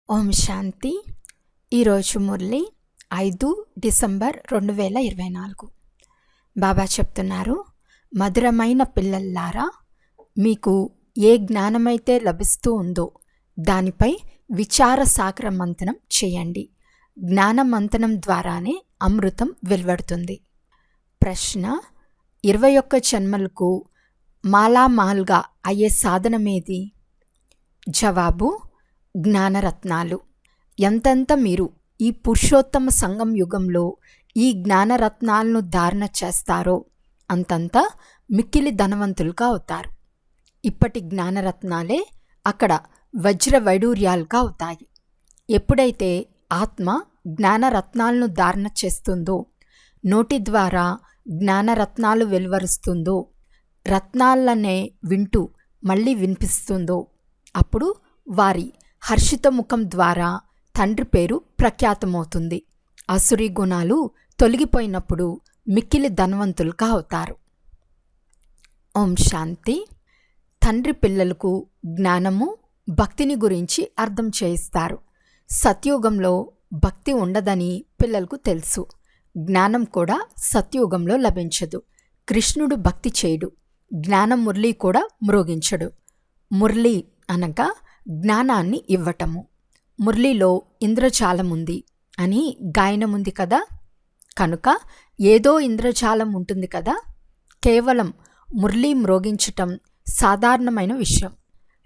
ఓం శాంతి. ఈరోజు మురళి 5 డిసెంబర్ 2024. బాబా చెప్తున్నారు, మధురమైన పిల్లల్లారా, మీకు ఏ జ్ఞానమైతే లభిస్తూ ఉందో దానిపై విచార సాగర మంథనం చేయండి. జ్ఞాన మంథనం ద్వారానే అమృతం వెలువడుతుంది. ప్రశ్న: 21 జన్మలకు మాలామాల్గా అయ్యే సాధనమేది? జవాబు: జ్ఞానరత్నాలు. ఎంతెంత మీరు ఈ పురుషోత్తమ సంగం యుగంలో ఈ జ్ఞానరత్నాలను ధారణ చేస్తారో అంతంత మిక్కిలి ధనవంతులుగా అవుతారు. ఇప్పటి జ్ఞానరత్నాలే అక్కడ వజ్ర వైడూర్యాలుగా అవుతాయి. ఎప్పుడైతే ఆత్మ జ్ఞానరత్నాలను ధారణ చేస్తుందో, నోటి ద్వారా జ్ఞానరత్నాలు వెలువరుస్తుందో, రత్నాలనే వింటూ మళ్ళీ వినిపిస్తుందో, అప్పుడు వారి హర్షిత ముఖం ద్వారా తండ్రి పేరు ప్రఖ్యాతమవుతుంది. అసురీ గుణాలు తొలగిపోయినప్పుడు మిక్కిలి ధనవంతులుగా అవుతారు. ఓం శాంతి. తండ్రి పిల్లలకు జ్ఞానము, భక్తిని గురించి అర్థం చేయిస్తారు. సత్యుగంలో భక్తి ఉండదని పిల్లలకు తెలుసు. జ్ఞానం కూడా సత్యుగంలో లభించదు. కృష్ణుడు భక్తి చేయడు, జ్ఞాన మురళి కూడా మ్రోగించడు. మురళి అనగా జ్ఞానాన్ని ఇవ్వటము. మురళిలో ఇంద్రజాలం ఉంది అని గాయనముంది కదా, కనుక ఏదో ఇంద్రజాలం ఉంటుంది కదా. కేవలం మురళి మ్రోగించటం సాధారణమైన విషయం.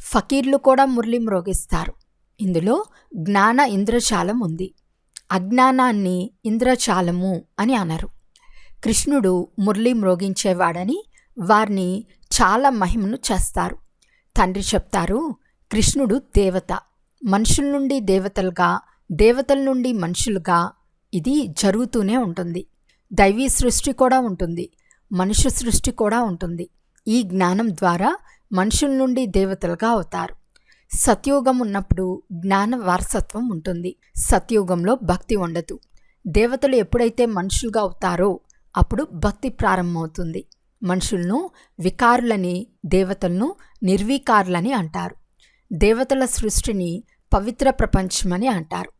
ఫకీర్లు కూడా మురళి మ్రోగిస్తారు. ఇందులో జ్ఞాన ఇంద్రజాలం ఉంది. అజ్ఞానాన్ని ఇంద్రజాలము అని అనరు. కృష్ణుడు మురళి మ్రోగించేవాడని వారిని చాలా మహిమను చేస్తారు. తండ్రి చెప్తారు, కృష్ణుడు దేవత, మనుషుల నుండి దేవతలుగా, దేవతల నుండి మనుషులుగా ఇది జరుగుతూనే ఉంటుంది. దైవీ సృష్టి కూడా ఉంటుంది, మనుష్య సృష్టి కూడా ఉంటుంది. ఈ జ్ఞానం ద్వారా మనుషుల నుండి దేవతలుగా అవుతారు. సత్యుగం ఉన్నప్పుడు జ్ఞాన వారసత్వం ఉంటుంది. సత్యుగంలో భక్తి ఉండదు. దేవతలు ఎప్పుడైతే మనుషులుగా అవుతారో అప్పుడు భక్తి ప్రారంభమవుతుంది. మనుషులను వికారులని, దేవతలను నిర్వికారులని అంటారు. దేవతల సృష్టిని పవిత్ర ప్రపంచమని అంటారు.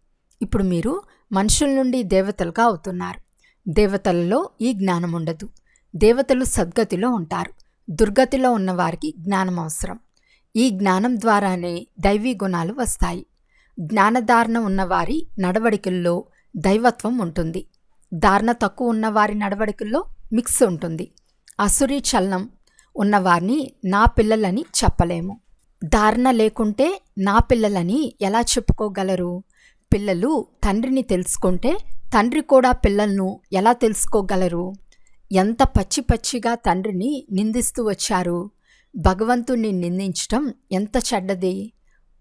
ఇప్పుడు మీరు మనుషుల నుండి దేవతలుగా అవుతున్నారు. దేవతలలో ఈ జ్ఞానం ఉండదు. దేవతలు సద్గతిలో ఉంటారు. దుర్గతిలో ఉన్నవారికి జ్ఞానం అవసరం. ఈ జ్ఞానం ద్వారానే దైవీ గుణాలు వస్తాయి. జ్ఞానధారణ ఉన్నవారి నడవడికల్లో దైవత్వం ఉంటుంది. ధారణ తక్కువ ఉన్నవారి నడవడికల్లో మిక్స్ ఉంటుంది. అసురీ చలనం ఉన్నవారిని నా పిల్లలని చెప్పలేము. ధారణ లేకుంటే నా పిల్లలని ఎలా చెప్పుకోగలరు? పిల్లలు తండ్రిని తెలుసుకుంటే తండ్రి కూడా పిల్లలను ఎలా తెలుసుకోగలరు? ఎంత పచ్చి పచ్చిగా తండ్రిని నిందిస్తూ వచ్చారు. భగవంతుణ్ణి నిందించటం ఎంత చెడ్డది.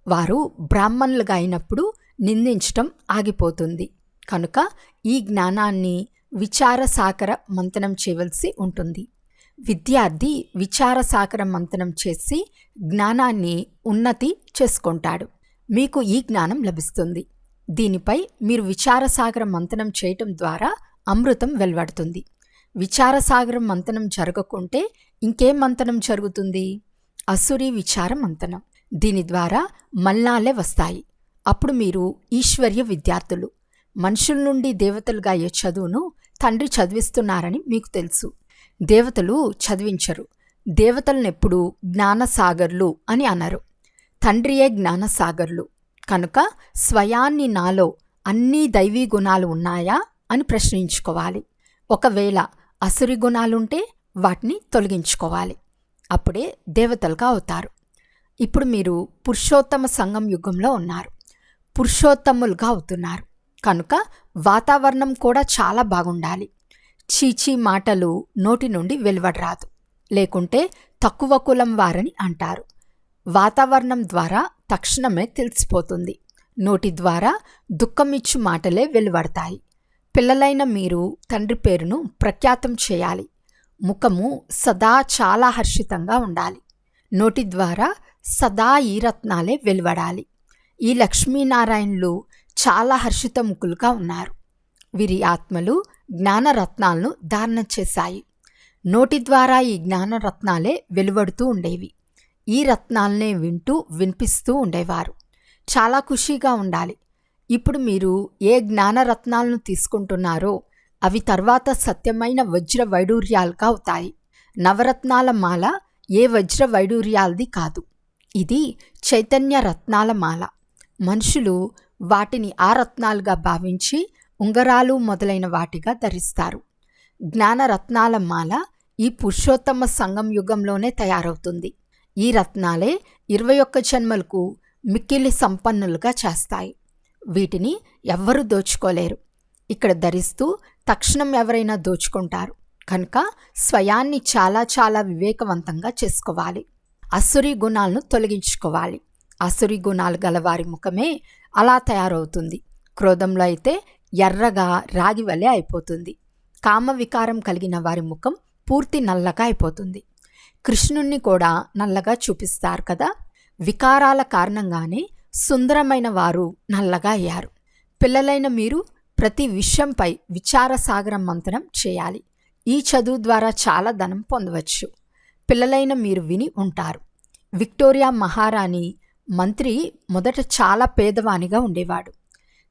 వారు బ్రాహ్మణులుగా అయినప్పుడు నిందించటం ఆగిపోతుంది. కనుక ఈ జ్ఞానాన్ని విచార సాగర మంథనం చేయవలసి ఉంటుంది. విద్యార్థి విచార సాగర మంథనం చేసి జ్ఞానాన్ని ఉన్నతి చేసుకుంటాడు. మీకు ఈ జ్ఞానం లభిస్తుంది. దీనిపై మీరు విచార సాగర మంథనం చేయటం ద్వారా అమృతం వెలువడుతుంది. విచార సాగర మంథనం జరగకుంటే ఇంకేం మంథనం జరుగుతుంది? అసురీ విచార మంథనం. దీని ద్వారా మల్లాలే వస్తాయి. అప్పుడు మీరు ఈశ్వర్య విద్యార్థులు. మనుషుల నుండి దేవతలుగా అయ్యే చదువును తండ్రి చదివిస్తున్నారని మీకు తెలుసు. దేవతలు చదివించరు. దేవతలను ఎప్పుడు జ్ఞానసాగర్లు అని అనరు. తండ్రియే జ్ఞానసాగర్లు. కనుక స్వయాన్ని నాలో అన్ని దైవీ గుణాలు ఉన్నాయా అని ప్రశ్నించుకోవాలి. ఒకవేళ అసురి గుణాలుంటే వాటిని తొలగించుకోవాలి. అప్పుడే దేవతలుగా అవుతారు. ఇప్పుడు మీరు పురుషోత్తమ సంగం యుగంలో ఉన్నారు. పురుషోత్తములుగా అవుతున్నారు. కనుక వాతావరణం కూడా చాలా బాగుండాలి. చీచీ మాటలు నోటి నుండి వెలువడరాదు. లేకుంటే తక్కువ కులం వారని అంటారు. వాతావరణం ద్వారా తక్షణమే తెలిసిపోతుంది. నోటి ద్వారా దుఃఖమిచ్చు మాటలే వెలువడతాయి. పిల్లలైన మీరు తండ్రి పేరును ప్రఖ్యాతం చేయాలి. ముఖము సదా చాలా హర్షితంగా ఉండాలి. నోటి ద్వారా సదా ఈ రత్నాలే వెలువడాలి. ఈ లక్ష్మీనారాయణులు చాలా హర్షిత ముఖులుగా ఉన్నారు. వీరి ఆత్మలు జ్ఞానరత్నాలను ధారణ చేశాయి. నోటి ద్వారా ఈ జ్ఞానరత్నాలే వెలువడుతూ ఉండేవి. ఈ రత్నాలనే వింటూ వినిపిస్తూ ఉండేవారు. చాలా ఖుషీగా ఉండాలి. ఇప్పుడు మీరు ఏ జ్ఞానరత్నాలను తీసుకుంటున్నారో అవి తర్వాత సత్యమైన వజ్ర వైడూర్యాలుగా అవుతాయి. నవరత్నాల మాల ఏ వజ్ర వైడూర్యాలది కాదు. ఇది చైతన్య రత్నాల మాల. మనుషులు వాటిని ఆ రత్నాలుగా భావించి ఉంగరాలు మొదలైన వాటిగా ధరిస్తారు. జ్ఞానరత్నాల మాల ఈ పురుషోత్తమ సంగం యుగంలోనే తయారవుతుంది. ఈ రత్నాలే 21 జన్మలకు మిక్కిలి సంపన్నులుగా చేస్తాయి. వీటిని ఎవ్వరూ దోచుకోలేరు. ఇక్కడ ధరిస్తూ తక్షణం ఎవరైనా దోచుకుంటారు కనుక స్వయాన్ని చాలా చాలా వివేకవంతంగా చేసుకోవాలి. అసురీ గుణాలను తొలగించుకోవాలి. అసురీ గుణాలు గలవారి ముఖమే అలా తయారవుతుంది. క్రోధంలో అయితే ఎర్రగా రాగి వలె అయిపోతుంది. కామ వికారం కలిగిన వారి ముఖం పూర్తి నల్లగా అయిపోతుంది. కృష్ణుణ్ణి కూడా నల్లగా చూపిస్తారు కదా. వికారాల కారణంగానే సుందరమైన వారు నల్లగా అయ్యారు. పిల్లలైన మీరు ప్రతి విషయంపై విచార సాగరం మంతనం చేయాలి. ఈ చదువు ద్వారా చాలా ధనం పొందవచ్చు. పిల్లలైన మీరు విని ఉంటారు. విక్టోరియా మహారాణి మంత్రి మొదట చాలా పేదవానిగా ఉండేవాడు.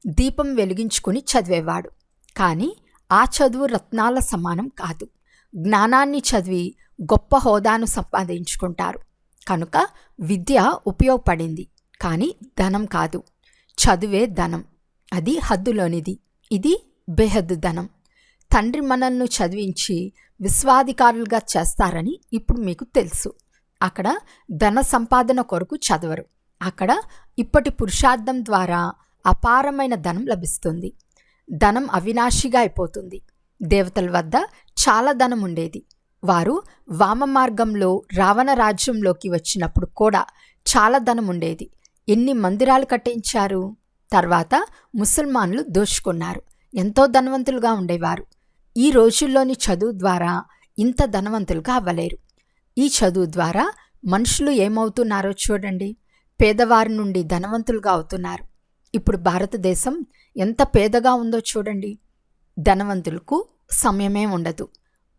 దీపం వెలిగించుకుని చదివేవాడు. కానీ ఆ చదువు రత్నాల సమానం కాదు. జ్ఞానాన్ని చదివి గొప్ప హోదాను సంపాదించుకుంటారు. కనుక విద్య ఉపయోగపడింది, కానీ ధనం కాదు. చదువే ధనం. అది హద్దులోనిది. ఇది బేహద్దు ధనం. తండ్రి మనల్ని చదివించి విశ్వాధికారులుగా చేస్తారని ఇప్పుడు మీకు తెలుసు. అక్కడ ధన సంపాదన కొరకు చదవరు. అక్కడ ఇప్పటి పురుషార్థం ద్వారా అపారమైన ధనం లభిస్తుంది. ధనం అవినాశిగా అయిపోతుంది. దేవతల వద్ద చాలా ధనం ఉండేది. వారు వామ మార్గంలో రావణ రాజ్యంలోకి వచ్చినప్పుడు కూడా చాలా ధనం ఉండేది. ఎన్ని మందిరాలు కట్టించారు. తర్వాత ముసల్మాన్లు దోచుకున్నారు. ఎంతో ధనవంతులుగా ఉండేవారు. ఈ రోజుల్లోని చదువు ద్వారా ఇంత ధనవంతులుగా అవ్వలేరు. ఈ చదువు ద్వారా మనుషులు ఏమవుతున్నారో చూడండి. పేదవారి నుండి ధనవంతులుగా అవుతున్నారు. ఇప్పుడు భారతదేశం ఎంత పేదగా ఉందో చూడండి. ధనవంతులకు సమయమే ఉండదు.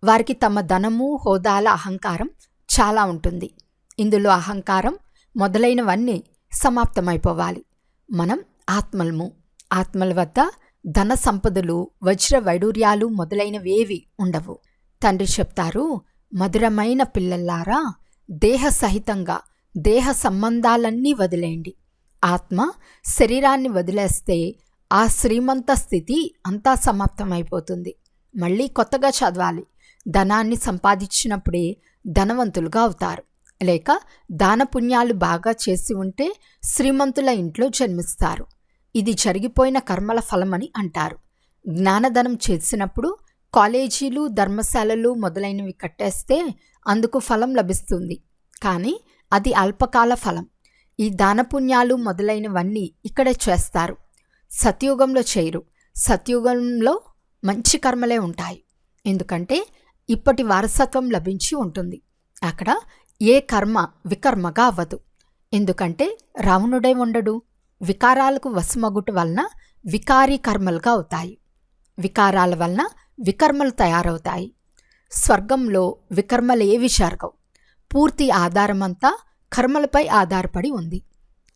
వారికి తమ ధనము, హోదాల అహంకారం చాలా ఉంటుంది. ఇందులో అహంకారం మొదలైనవన్నీ సమాప్తమైపోవాలి. మనం ఆత్మలము. ఆత్మల వద్ద ధన సంపదలు, వజ్ర వైడూర్యాలు మొదలైనవేవి ఉండవు. తండ్రి చెప్తారు, మధురమైన పిల్లల్లారా, దేహ సహితంగా దేహ సంబంధాలన్నీ వదిలేయండి. ఆత్మ శరీరాన్ని వదిలేస్తే ఆ శ్రీమంత స్థితి అంతా సమాప్తమైపోతుంది. మళ్ళీ కొత్తగా చదవాలి. ధనాన్ని సంపాదించినప్పుడే ధనవంతులుగా అవుతారు. లేక దాన పుణ్యాలు బాగా చేసి ఉంటే శ్రీమంతుల ఇంట్లో జన్మిస్తారు. ఇది జరిగిపోయిన కర్మల ఫలమని అంటారు. జ్ఞానధనం చేసినప్పుడు కాలేజీలు, ధర్మశాలలు మొదలైనవి కట్టేస్తే అందుకు ఫలం లభిస్తుంది. కానీ అది అల్పకాల ఫలం. ఈ దానపుణ్యాలు మొదలైనవన్నీ ఇక్కడే చేస్తారు. సత్యుగంలో చేయరు. సత్యుగంలో మంచి కర్మలే ఉంటాయి. ఎందుకంటే ఇప్పటి వారసత్వం లభించి ఉంటుంది. అక్కడ ఏ కర్మ వికర్మగా అవ్వదు. ఎందుకంటే రావణుడే ఉండడు. వికారాలకు వశమగుట వలన వికారీ కర్మలుగా అవుతాయి. వికారాల వలన వికర్మలు తయారవుతాయి. స్వర్గంలో వికర్మలు ఏవి జరగవు. పూర్తి ఆధారమంతా కర్మలపై ఆధారపడి ఉంది.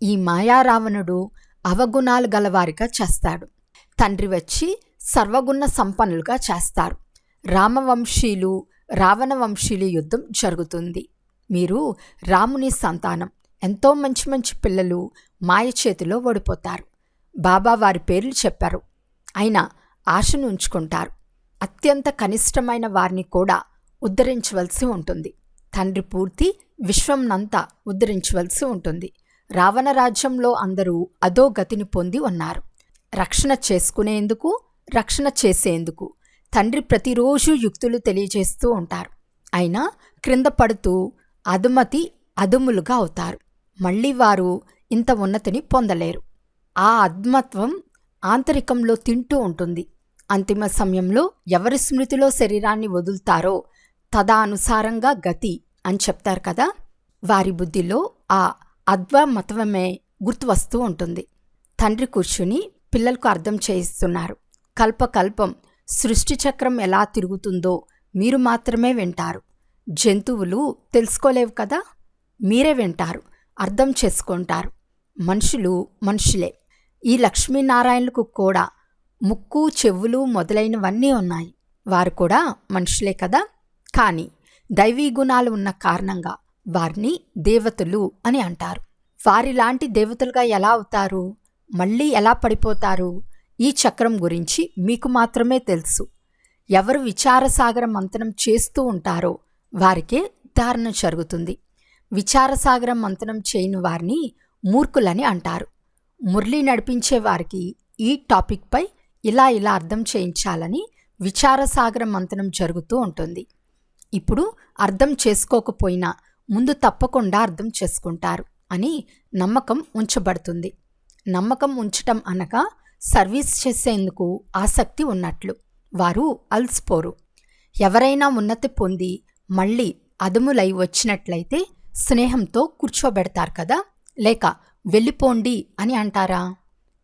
ఈ మాయారావణుడు అవగుణాలు గలవారిగా చేస్తాడు. తండ్రి వచ్చి సర్వగుణ సంపన్నులుగా చేస్తారు. రామవంశీలు, రావణ వంశీలు యుద్ధం జరుగుతుంది. మీరు రాముని సంతానం. ఎంతో మంచి మంచి పిల్లలు మాయ చేతిలో ఓడిపోతారు. బాబా వారి పేర్లు చెప్పారు. అయినా ఆశను ఉంచుకుంటారు. అత్యంత కనిష్టమైన వారిని కూడా ఉద్ధరించవలసి ఉంటుంది. తండ్రి పూర్తి విశ్వంనంతా ఉద్ధరించవలసి ఉంటుంది. రావణ రాజ్యంలో అందరూ అదో గతిని పొంది ఉన్నారు. రక్షణ చేసుకునేందుకు, రక్షణ చేసేందుకు తండ్రి ప్రతిరోజు యుక్తులు తెలియజేస్తూ ఉంటారు. అయినా క్రింద పడుతూ అదుములుగా అవుతారు. మళ్ళీ వారు ఇంత ఉన్నతిని పొందలేరు. ఆ అద్మత్వం ఆంతరికంలో తింటూ ఉంటుంది. అంతిమ సమయంలో ఎవరి స్మృతిలో శరీరాన్ని వదులుతారో తదానుసారంగా గతి అని చెప్తారు కదా. వారి బుద్ధిలో ఆ అద్వమతమే గుర్తు వస్తూ ఉంటుంది. తండ్రి కూర్చుని పిల్లలకు అర్థం చేయిస్తున్నారు. కల్పకల్పం సృష్టి చక్రం ఎలా తిరుగుతుందో మీరు మాత్రమే వింటారు. జంతువులు తెలుసుకోలేవు కదా. మీరే వింటారు, అర్థం చేసుకుంటారు. మనుషులు మనుషులే. ఈ లక్ష్మీనారాయణులకు కూడా ముక్కు, చెవులు మొదలైనవన్నీ ఉన్నాయి. వారు కూడా మనుషులే కదా. కానీ దైవీ గుణాలు ఉన్న కారణంగా వారిని దేవతలు అని అంటారు. వారిలాంటి దేవతలుగా ఎలా అవుతారు, మళ్ళీ ఎలా పడిపోతారు? ఈ చక్రం గురించి మీకు మాత్రమే తెలుసు. ఎవరు విచారసాగర మంథనం చేస్తూ ఉంటారో వారికే ధారణ జరుగుతుంది. విచారసాగర మంథనం చేయని వారిని మూర్ఖులని అంటారు. మురళి నడిపించే వారికి ఈ టాపిక్పై ఇలా అర్థం చేయించాలని విచారసాగర మంథనం జరుగుతూ ఉంటుంది. ఇప్పుడు అర్థం చేసుకోకపోయినా ముందు తప్పకుండా అర్థం చేసుకుంటారు అని నమ్మకం ఉంచబడుతుంది. నమ్మకం ఉంచటం అనగా సర్వీస్ చేసేందుకు ఆసక్తి ఉన్నట్లు. వారు అలసిపోరు. ఎవరైనా ఉన్నతి పొంది మళ్ళీ అదుములై వచ్చినట్లయితే స్నేహంతో కూర్చోబెడతారు కదా, లేక వెళ్ళిపోండి అని అంటారా?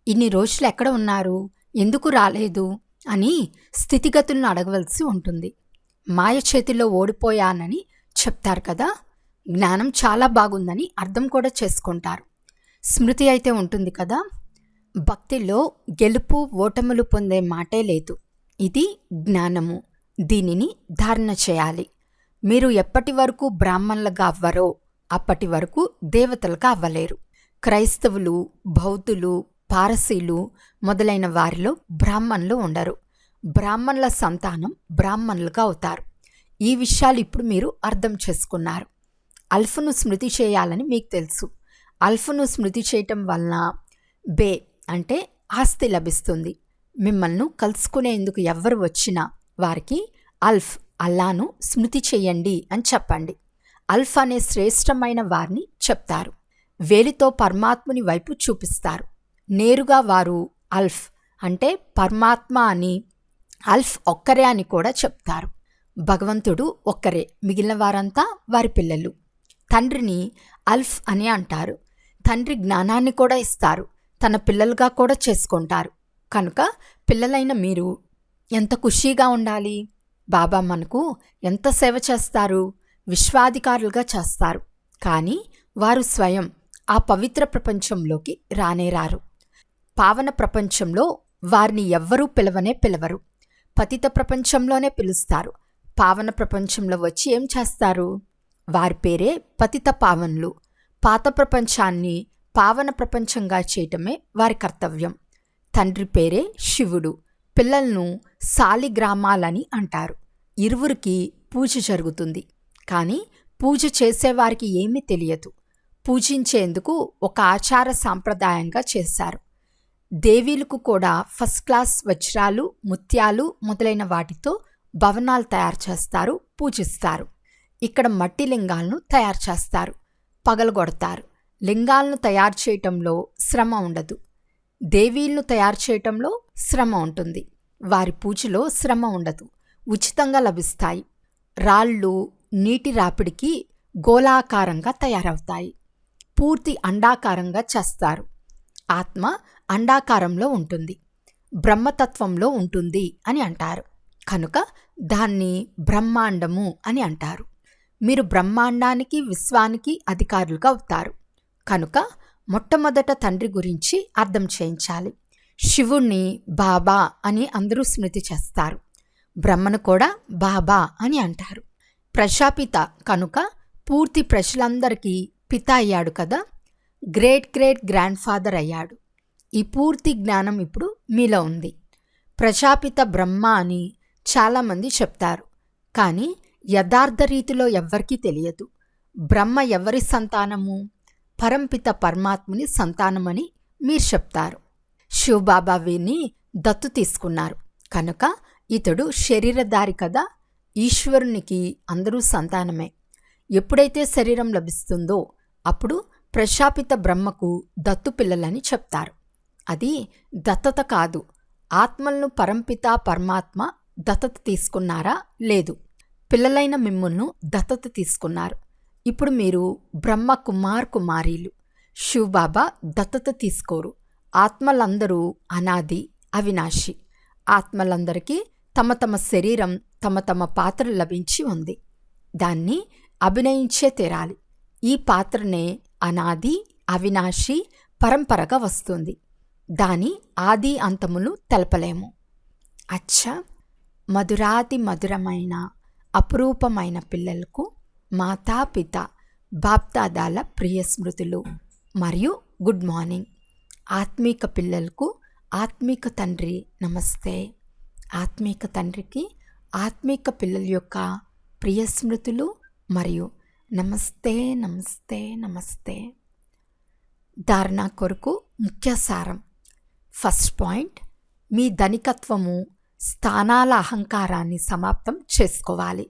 ఇన్ని రోజులు ఎక్కడ ఉన్నారు, ఎందుకు రాలేదు అని స్థితిగతులను అడగవలసి ఉంటుంది. మాయ చేతిలో ఓడిపోయానని చెప్తారు కదా. జ్ఞానం చాలా బాగుందని అర్థం కూడా చేసుకుంటారు. స్మృతి అయితే ఉంటుంది కదా. భక్తిలో గెలుపు ఓటములు పొందే మాటే లేదు. ఇది జ్ఞానము. దీనిని ధారణ చేయాలి. మీరు ఎప్పటి వరకు బ్రాహ్మణులుగా అవ్వరో అప్పటి వరకు దేవతలుగా అవ్వలేరు. క్రైస్తవులు, బౌద్ధులు, పారసీలు మొదలైన వారిలో బ్రాహ్మణులు ఉండరు. బ్రాహ్మణుల సంతానం బ్రాహ్మణులుగా అవుతారు. ఈ విషయాలు ఇప్పుడు మీరు అర్థం చేసుకున్నారు. అల్ఫ్ను స్మృతి చేయాలని మీకు తెలుసు. అల్ఫ్ను స్మృతి చేయటం వలన బే అంటే ఆస్తి లభిస్తుంది. మిమ్మల్ని కలుసుకునేందుకు ఎవ్వరు వచ్చినా వారికి అల్ఫ్ అల్లాను స్మృతి చెయ్యండి అని చెప్పండి. అల్ఫ్ అనే శ్రేష్టమైన వారిని చెప్తారు. వేలితో పరమాత్ముని వైపు చూపిస్తారు. నేరుగా వారు అల్ఫ్ అంటే పరమాత్మ అని, అల్ఫ్ ఒక్కరే అని కూడా చెప్తారు. భగవంతుడు ఒక్కరే, మిగిలిన వారంతా వారి పిల్లలు. తండ్రిని అల్ఫ్ అని అంటారు. తండ్రి జ్ఞానాన్ని కూడా ఇస్తారు, తన పిల్లలుగా కూడా చేసుకుంటారు. కనుక పిల్లలైన మీరు ఎంత ఖుషీగా ఉండాలి. బాబా మనకు ఎంత సేవ చేస్తారు, విశ్వాధికారులుగా చేస్తారు. కానీ వారు స్వయం ఆ పవిత్ర ప్రపంచంలోకి రానేరారు. పావన ప్రపంచంలో వారిని ఎవ్వరూ పిలవరు. పతిత ప్రపంచంలోనే పిలుస్తారు. పావన ప్రపంచంలో వచ్చి ఏం చేస్తారు? వారి పేరే పతిత పావనులు. పాత ప్రపంచాన్ని పావన ప్రపంచంగా చేయటమే వారి కర్తవ్యం. తండ్రి పేరే శివుడు. పిల్లలను సాలిగ్రామాలని అంటారు. ఇరువురికి పూజ జరుగుతుంది. కానీ పూజ చేసేవారికి ఏమీ తెలియదు. పూజించేందుకు ఒక ఆచార సాంప్రదాయంగా చేశారు. దేవీలకు కూడా ఫస్ట్ క్లాస్ వజ్రాలు, ముత్యాలు మొదలైన వాటితో భవనాలు తయారు చేస్తారు, పూజిస్తారు. ఇక్కడ మట్టి లింగాలను తయారు చేస్తారు, పగలగొడతారు. లింగాలను తయారు చేయటంలో శ్రమ ఉండదు. దేవీలను తయారు చేయటంలో శ్రమ ఉంటుంది. వారి పూజలో శ్రమ ఉండదు, ఉచితంగా లభిస్తాయి. రాళ్ళు నీటి రాపిడికి గోళాకారంగా తయారవుతాయి. పూర్తి అండాకారంగా చేస్తారు. ఆత్మ అండాకారంలో ఉంటుంది, బ్రహ్మతత్వంలో ఉంటుంది అని అంటారు. కనుక దాన్ని బ్రహ్మాండము అని అంటారు. మీరు బ్రహ్మాండానికి, విశ్వానికి అధికారులుగా అవుతారు. కనుక మొట్టమొదట తండ్రి గురించి అర్థం చేయించాలి. శివుణ్ణి బాబా అని అందరూ స్మృతి చేస్తారు. బ్రహ్మను కూడా బాబా అని అంటారు. ప్రజాపిత కనుక పూర్తి ప్రజలందరికీ పిత అయ్యాడు కదా. గ్రేట్ గ్రేట్ గ్రాండ్ ఫాదర్ అయ్యాడు. ఈ పూర్తి జ్ఞానం ఇప్పుడు మీలో ఉంది. ప్రజాపిత బ్రహ్మ అని చాలామంది చెప్తారు, కానీ యథార్థ రీతిలో ఎవ్వరికీ తెలియదు. బ్రహ్మ ఎవరి సంతానము? పరంపిత పరమాత్ముని సంతానమని మీరు చెప్తారు. శివబాబా వీరిని దత్తు తీసుకున్నారు కనుక ఇతడు శరీరధారి కదా. ఈశ్వరునికి అందరూ సంతానమే. ఎప్పుడైతే శరీరం లభిస్తుందో అప్పుడు ప్రజాపిత బ్రహ్మకు దత్తు పిల్లలని చెప్తారు. అది దత్తత కాదు. ఆత్మలను పరంపిత పరమాత్మ దత్తత తీసుకున్నారా? లేదు. పిల్లలైన మిమ్ములను దత్తత తీసుకున్నారు. ఇప్పుడు మీరు బ్రహ్మ కుమార్ కుమారీలు. శివబాబా దత్తత తీసుకోరు. ఆత్మలందరూ అనాది, అవినాశి. ఆత్మలందరికీ తమ తమ శరీరం, తమ తమ పాత్ర లభించి ఉంది. దాన్ని అభినయించే తీరాలి. ఈ పాత్రనే అనాది, అవినాశి, పరంపరగా వస్తుంది. దాని ఆది అంతములు తెలపలేము. అచ్చా, మధురాతి మధురమైన అపురూపమైన పిల్లలకు మాతాపిత బాప్దాదాల ప్రియ స్మృతులు మరియు గుడ్ మార్నింగ్. ఆత్మీక పిల్లలకు ఆత్మీక తండ్రి నమస్తే. ఆత్మీక తండ్రికి ఆత్మీక పిల్లల యొక్క ప్రియ స్మృతులు మరియు నమస్తే నమస్తే నమస్తే. ధారణ కొరకు ముఖ్య సారం. ఫస్ట్ పాయింట్, మీ ధనికత్వము స్థానాల అహంకారాన్ని సమాప్తం చేసుకోవాలి.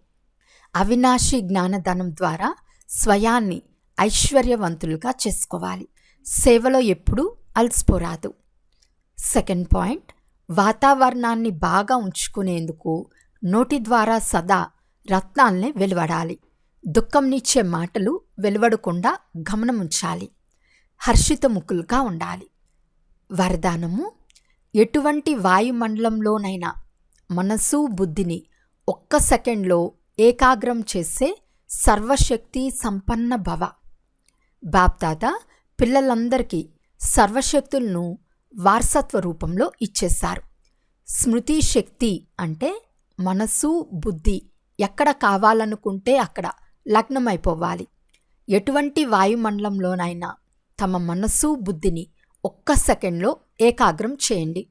అవినాశి జ్ఞానధనం ద్వారా స్వయాన్ని ఐశ్వర్యవంతులుగా చేసుకోవాలి. సేవలో ఎప్పుడూ అలసిపోరాదు. సెకండ్ పాయింట్, వాతావరణాన్ని బాగా ఉంచుకునేందుకు నోటి ద్వారా సదా రత్నాల్ని వెలువడాలి. దుఃఖంనిచ్చే మాటలు వెలువడకుండా గమనముంచాలి. హర్షితముఖులుగా ఉండాలి. వరదానము, ఎటువంటి వాయుమండలంలోనైనా మనసు బుద్ధిని ఒక్క సెకండ్లో ఏకాగ్రం చేసే సర్వశక్తి సంపన్న భవ. బాప్దాదా పిల్లలందరికీ సర్వశక్తులను వారసత్వ రూపంలో ఇచ్చేశారు. స్మృతి శక్తి అంటే మనసు బుద్ధి ఎక్కడ కావాలనుకుంటే అక్కడ లగ్నమైపోవాలి. ఎటువంటి వాయుమండలంలోనైనా తమ మనసు బుద్ధిని ఒక్క సెకండ్లో ఏకాగ్రం చేయండి.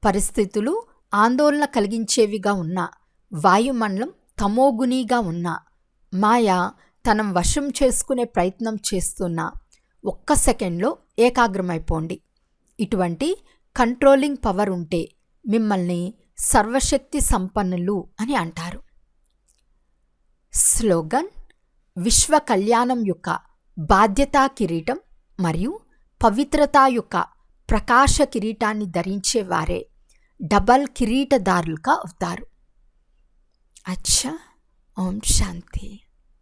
పరిస్థితులు ఆందోళన కలిగించేవిగా ఉన్న, వాయుమండలం తమోగుణిగా ఉన్న, మాయ తనం వశం చేసుకునే ప్రయత్నం చేస్తున్న ఒక్క సెకండ్లో ఏకాగ్రమైపోండి. ఇటువంటి కంట్రోలింగ్ పవర్ ఉంటే మిమ్మల్ని సర్వశక్తి సంపన్నులు అని అంటారు. స్లోగన్, విశ్వ కళ్యాణం యొక్క బాధ్యతా కిరీటం మరియు పవిత్రత యొక్క ప్రకాశ కిరీటాన్ని ధరించే వారే డబల్ కిరీటదారులుగా అవుతారు. అచ్చా, ఓం శాంతి.